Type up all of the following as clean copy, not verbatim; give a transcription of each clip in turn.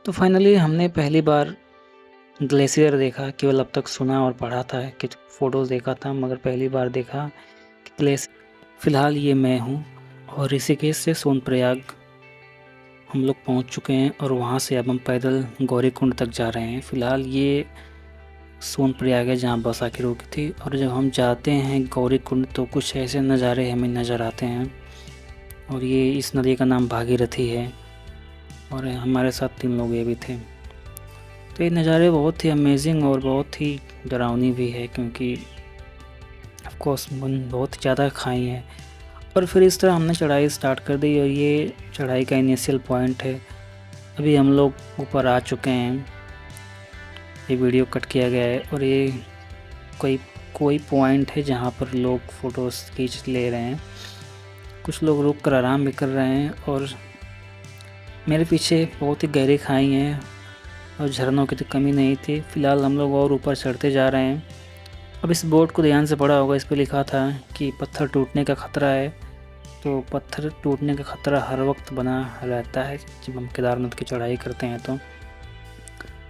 तो फाइनली हमने पहली बार ग्लेशियर देखा। केवल अब तक सुना और पढ़ा था कि फ़ोटोज़ देखा था, मगर पहली बार देखा कि फ़िलहाल ये मैं हूँ और ऋषिकेश से सोनप्रयाग हम लोग पहुँच चुके हैं और वहाँ से अब हम पैदल गौरीकुंड तक जा रहे हैं। फ़िलहाल ये सोनप्रयाग है जहाँ बस आके रुकी थी, और जब हम जाते हैं गौरीकुंड तो कुछ ऐसे नज़ारे हमें नज़र आते हैं। और ये इस नदी का नाम भागीरथी है और हमारे साथ 3 लोग ये भी थे। तो ये नज़ारे बहुत ही अमेजिंग और बहुत ही डरावनी भी है, क्योंकि ऑफ कोर्स बहुत ज़्यादा खाई है। और फिर इस तरह हमने चढ़ाई स्टार्ट कर दी और ये चढ़ाई का इनिशियल पॉइंट है। अभी हम लोग ऊपर आ चुके हैं। ये वीडियो कट किया गया है और ये कोई पॉइंट है जहाँ पर लोग फ़ोटोज़ खींच ले रहे हैं। कुछ लोग रुक कर आराम भी कर रहे हैं और मेरे पीछे बहुत ही गहरी खाई हैं और झरनों की तो कमी नहीं थी। फ़िलहाल हम लोग और ऊपर चढ़ते जा रहे हैं। अब इस बोर्ड को ध्यान से पढ़ा होगा, इस पे लिखा था कि पत्थर टूटने का ख़तरा है। तो पत्थर टूटने का ख़तरा हर वक्त बना रहता है जब हम केदारनाथ की चढ़ाई करते हैं। तो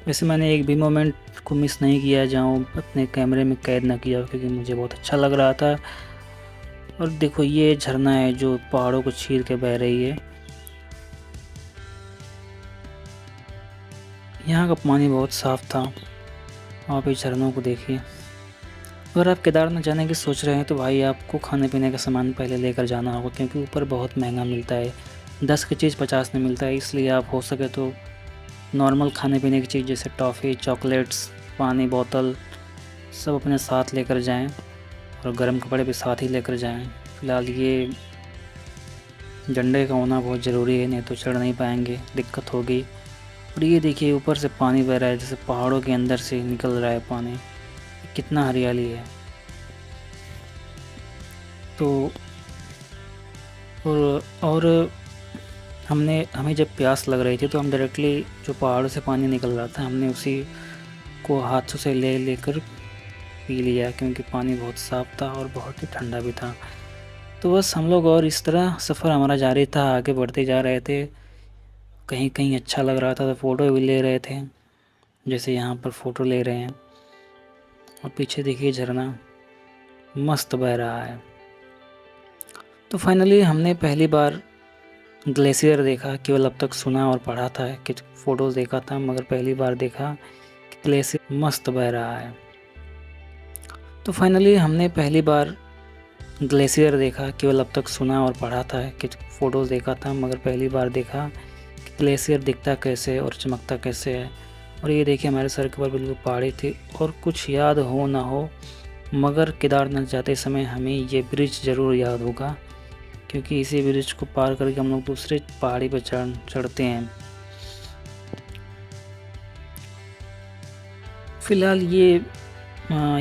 वैसे मैंने एक भी मोमेंट को मिस नहीं किया जहाँ अपने कैमरे में कैद ना किया, क्योंकि मुझे बहुत अच्छा लग रहा था। और देखो ये झरना है जो पहाड़ों को चीर के बह रही है। यहाँ का पानी बहुत साफ़ था। आप इस झरनों को देखिए। अगर आप केदारनाथ जाने की सोच रहे हैं तो भाई आपको खाने पीने का सामान पहले लेकर जाना होगा, क्योंकि ऊपर बहुत महंगा मिलता है। 10 की चीज़ 50 में मिलता है। इसलिए आप हो सके तो नॉर्मल खाने पीने की चीज़ जैसे टॉफ़ी, चॉकलेट्स, पानी बोतल सब अपने साथ लेकर जाएं और गर्म कपड़े भी साथ ही लेकर जाएं। फ़िलहाल ये झंडे का होना बहुत ज़रूरी है, नहीं तो चढ़ नहीं पाएंगे, दिक्कत होगी। और ये देखिए ऊपर से पानी बह रहा है, जैसे पहाड़ों के अंदर से निकल रहा है पानी। कितना हरियाली है। तो और हमें जब प्यास लग रही थी तो हम डायरेक्टली जो पहाड़ों से पानी निकल रहा था हमने उसी को हाथों से लेकर पी लिया, क्योंकि पानी बहुत साफ़ था और बहुत ही ठंडा भी था। तो बस हम लोग और इस तरह सफ़र हमारा जारी था, आगे बढ़ते जा रहे थे। कहीं कहीं अच्छा लग रहा था तो फ़ोटो भी ले रहे थे, जैसे यहाँ पर फ़ोटो ले रहे हैं। और पीछे देखिए झरना मस्त बह रहा है। तो फाइनली हमने पहली बार ग्लेशियर देखा। केवल अब तक सुना और पढ़ा था कि फ़ोटोज़ देखा था, मगर पहली बार देखा कि ग्लेशियर मस्त बह रहा है। तो फाइनली हमने पहली बार ग्लेशियर देखा। केवल अब तक सुना और पढ़ा था कि फ़ोटोज़ देखा था, मगर पहली बार देखा कि ग्लेशियर दिखता कैसे और चमकता कैसे है। और ये देखिए हमारे सर के ऊपर बिल्कुल पहाड़ी थी। और कुछ याद हो ना हो, मगर केदारनाथ जाते समय हमें ये ब्रिज ज़रूर याद होगा, क्योंकि इसी ब्रिज को पार करके हम लोग दूसरे पहाड़ी पर चढ़ते हैं। फ़िलहाल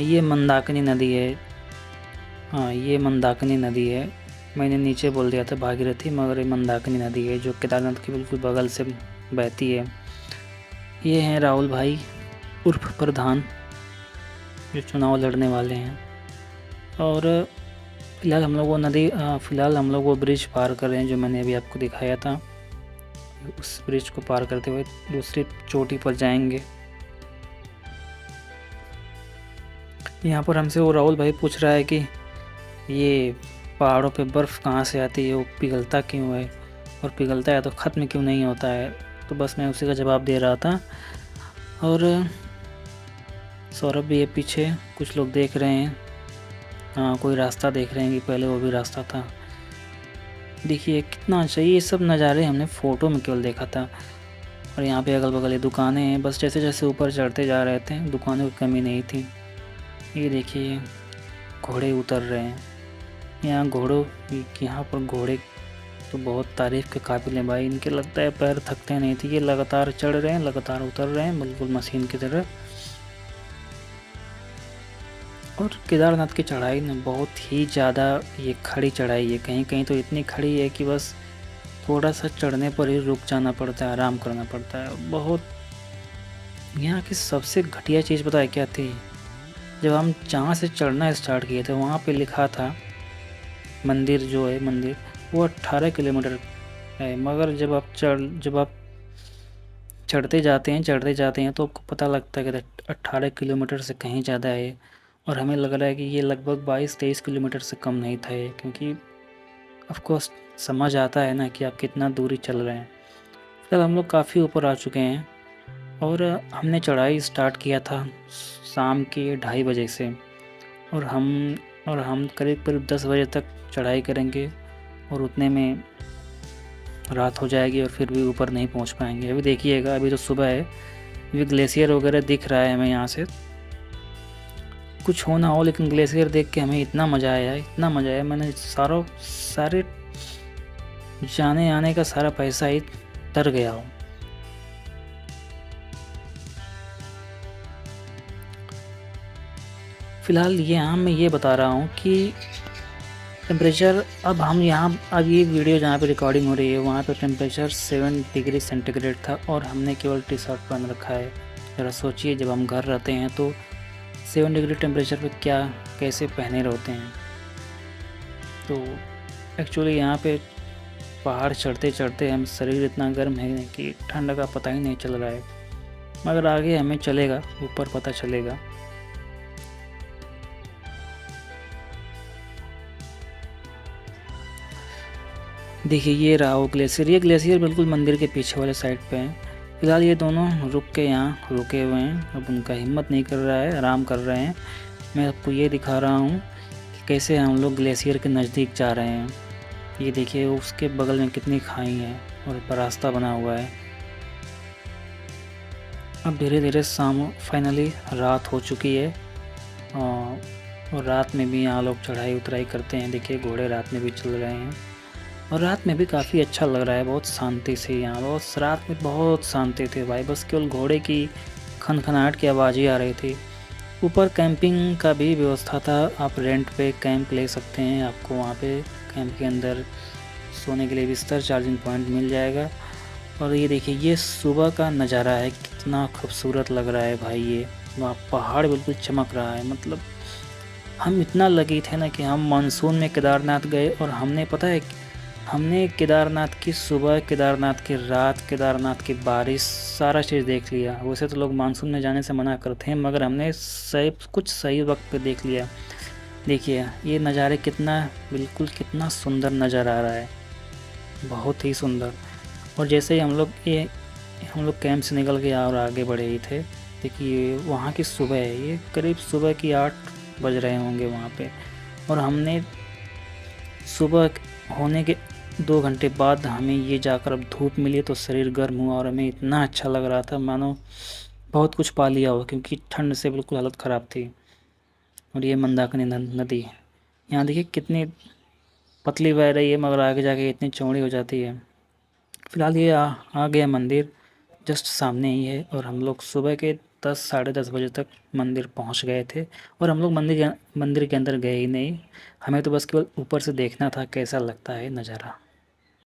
ये मंदाकिनी नदी है। हाँ, ये मंदाकिनी नदी है। मैंने नीचे बोल दिया था भागीरथी, मगर ये मंदाकिनी नदी है जो केदारनाथ के बिल्कुल बगल से बहती है। ये हैं राहुल भाई उर्फ प्रधान, जो चुनाव लड़ने वाले हैं। और फ़िलहाल हम लोग वो ब्रिज पार कर रहे हैं जो मैंने अभी आपको दिखाया था। उस ब्रिज को पार करते हुए दूसरी चोटी पर जाएंगे। यहाँ पर हमसे वो राहुल भाई पूछ रहा है कि ये पहाड़ों पे बर्फ़ कहाँ से आती है, वो पिघलता क्यों है, और पिघलता है तो ख़त्म क्यों नहीं होता है। तो बस मैं उसी का जवाब दे रहा था। और सौरभ भी है पीछे, कुछ लोग देख रहे हैं। हाँ, कोई रास्ता देख रहे हैं कि पहले वो भी रास्ता था। देखिए कितना अच्छा, ये सब नज़ारे हमने फ़ोटो में केवल देखा था। और यहाँ पे अगल बगल ये दुकानें हैं। बस जैसे जैसे ऊपर चढ़ते जा रहे थे दुकानों की कमी नहीं थी। ये देखिए घोड़े उतर रहे हैं। यहाँ पर घोड़े तो बहुत तारीफ़ के काबिल हैं भाई। इनके लगता है पैर थकते नहीं थे। ये लगातार चढ़ रहे हैं, लगातार उतर रहे हैं, बिल्कुल मशीन की तरह। और केदारनाथ की चढ़ाई ना बहुत ही ज़्यादा ये खड़ी चढ़ाई है। कहीं कहीं तो इतनी खड़ी है कि बस थोड़ा सा चढ़ने पर ही रुक जाना पड़ता है, आराम करना पड़ता है। बहुत यहाँ की सबसे घटिया चीज़ पता है क्या थी? जब हम जहाँ से चढ़ना स्टार्ट किए थे वहाँ पे लिखा था मंदिर वो 18 किलोमीटर है, मगर जब आप चढ़ते जाते हैं तो आपको पता लगता है कि 18 किलोमीटर से कहीं ज़्यादा है, और हमें लग रहा है कि ये लगभग 22-23 किलोमीटर से कम नहीं था ये, क्योंकि ऑफ कोर्स समझ आता है ना कि आप कितना दूरी चल रहे हैं। फिलहाल हम लोग काफ़ी ऊपर आ चुके हैं, और हमने चढ़ाई स्टार्ट किया था शाम के 2:30 बजे से, और हम करीब 10 बजे तक चढ़ाई करेंगे, और उतने में रात हो जाएगी और फिर भी ऊपर नहीं पहुंच पाएंगे। अभी देखिएगा, अभी तो सुबह है, अभी ग्लेशियर वगैरह दिख रहा है हमें यहाँ से। कुछ हो ना हो, लेकिन ग्लेशियर देख के हमें इतना मज़ा आया, मैंने सारे जाने आने का सारा पैसा ही तर गया हूँ। फ़िलहाल यहाँ मैं ये बता रहा हूँ कि टेम्परेचर, अब ये वीडियो जहाँ पे रिकॉर्डिंग हो रही है वहाँ पे टेम्परेचर 7 डिग्री सेंटीग्रेड था, और हमने केवल टी शर्ट पहन रखा है। ज़रा सोचिए, जब हम घर रहते हैं तो 7 डिग्री टेम्परेचर पे कैसे पहने रहते हैं। तो एक्चुअली यहाँ पे पहाड़ चढ़ते चढ़ते हम शरीर इतना गर्म है कि ठंड का पता ही नहीं चल रहा है, मगर आगे हमें चलेगा, ऊपर पता चलेगा। देखिए, ये रहा वो ग्लेशियर। ये ग्लेशियर बिल्कुल मंदिर के पीछे वाले साइड पे है। फिलहाल ये दोनों यहाँ रुके हुए हैं, अब उनका हिम्मत नहीं कर रहा है, आराम कर रहे हैं। मैं आपको ये दिखा रहा हूँ कि कैसे हम लोग ग्लेशियर के नज़दीक जा रहे हैं। ये देखिए, उसके बगल में कितनी खाई है और रास्ता बना हुआ है। अब धीरे धीरे फाइनली रात हो चुकी है, और रात में भी यहाँ लोग चढ़ाई उतराई करते हैं। देखिए, घोड़े रात में भी चल रहे हैं, और रात में भी काफ़ी अच्छा लग रहा है, बहुत शांति से यहाँ, रात में बहुत शांति थी भाई, बस केवल घोड़े की खनखनाहट की आवाज़ ही आ रही थी। ऊपर कैंपिंग का भी व्यवस्था था, आप रेंट पे कैंप ले सकते हैं, आपको वहाँ पे कैंप के अंदर सोने के लिए बिस्तर, चार्जिंग पॉइंट मिल जाएगा। और ये देखिए, ये सुबह का नज़ारा है, कितना खूबसूरत लग रहा है भाई। ये वहाँ पहाड़ बिल्कुल चमक रहा है, मतलब हम इतना लगे थे ना कि हम मानसून में केदारनाथ गए, और हमने केदारनाथ की सुबह, केदारनाथ की रात, केदारनाथ की बारिश, सारा चीज़ देख लिया। वैसे तो लोग मानसून में जाने से मना करते हैं, मगर हमने कुछ सही वक्त पे देख लिया। देखिए, ये नज़ारे कितना सुंदर नज़र आ रहा है, बहुत ही सुंदर। और जैसे ही हम लोग कैंप से निकल के और आगे बढ़े ही थे, देखिए वहाँ की सुबह है, ये करीब सुबह की 8 बज रहे होंगे वहाँ पे, और हमने सुबह होने के 2 घंटे बाद हमें ये जाकर अब धूप मिली तो शरीर गर्म हुआ, और हमें इतना अच्छा लग रहा था मानो बहुत कुछ पा लिया हो, क्योंकि ठंड से बिल्कुल हालत ख़राब थी। और ये मंदाकिनी नदी, यहाँ देखिए कितनी पतली बह रही है, मगर आगे जाके इतनी चौड़ी हो जाती है। फ़िलहाल ये आ गया मंदिर, जस्ट सामने ही है, और हम लोग सुबह के 10 साढ़े 10 बजे तक मंदिर पहुंच गए थे। और हम लोग मंदिर के अंदर गए ही नहीं, हमें तो बस केवल ऊपर से देखना था कैसा लगता है नज़ारा।